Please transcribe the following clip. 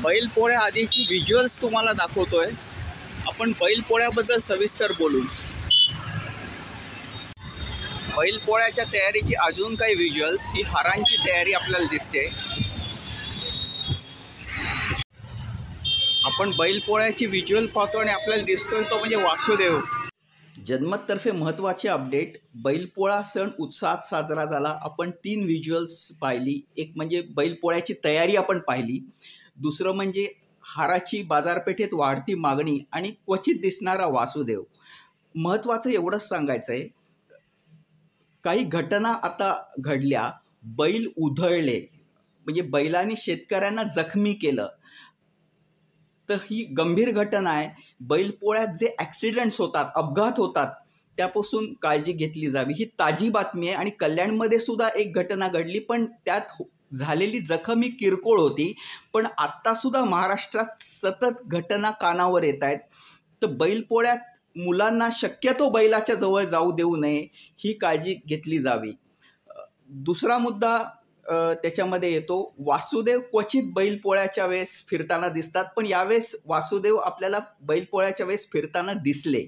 बैलपोळ्या आधीची व्हिज्युअल्स तुम्हाला दाखवतोय. आपण बैलपोळ्याबद्दल सविस्तर बोलू. बैलपोळ्याच्या तयारीची अजून काही व्हिज्युअल्स. ही हारांची तयारी आपल्याला दिसते. आपण बैलपोळ्याची व्हिज्युअल पाहतो आणि आपल्याला दिसतोय तो म्हणजे वासुदेव. जन्मतर्फे महत्त्वाचे अपडेट. बैलपोळा सण उत्साहात साजरा झाला. आपण 3 व्हिज्युअल्स पाहिली. एक म्हणजे बैलपोळ्याची तयारी आपण पाहिली. दुसरं म्हणजे हाराची बाजारपेठेत वाढती मागणी आणि क्वचित दिसणारा वासुदेव. महत्त्वाचं एवढंच सांगायचं आहे, काही घटना आता घडल्या. बैल उधळले म्हणजे बैलांनी शेतकऱ्यांना जखमी केलं, तर ही गंभीर घटना आहे. बैलपोळ्यात जे ॲक्सिडेंट्स होतात, अपघात होतात, त्यापासून काळजी घेतली जावी. ही ताजी बातमी आहे. आणि कल्याणमध्ये सुद्धा एक घटना घडली, पण त्यात झालेली जखम ही किरकोळ होती. पण आत्तासुद्धा महाराष्ट्रात सतत घटना कानावर येत आहेत. तर बैलपोळ्यात मुलांना शक्यतो बैलाच्या जवळ जाऊ देऊ नये, ही काळजी घेतली जावी. दुसरा मुद्दा त्याच्यामध्ये येतो. वासुदेव क्वचित बैलपोळ्याच्या वेळेस फिरताना दिसतात, पण यावेळेस वासुदेव आपल्याला बैलपोळ्याच्या वेळेस फिरताना दिसले.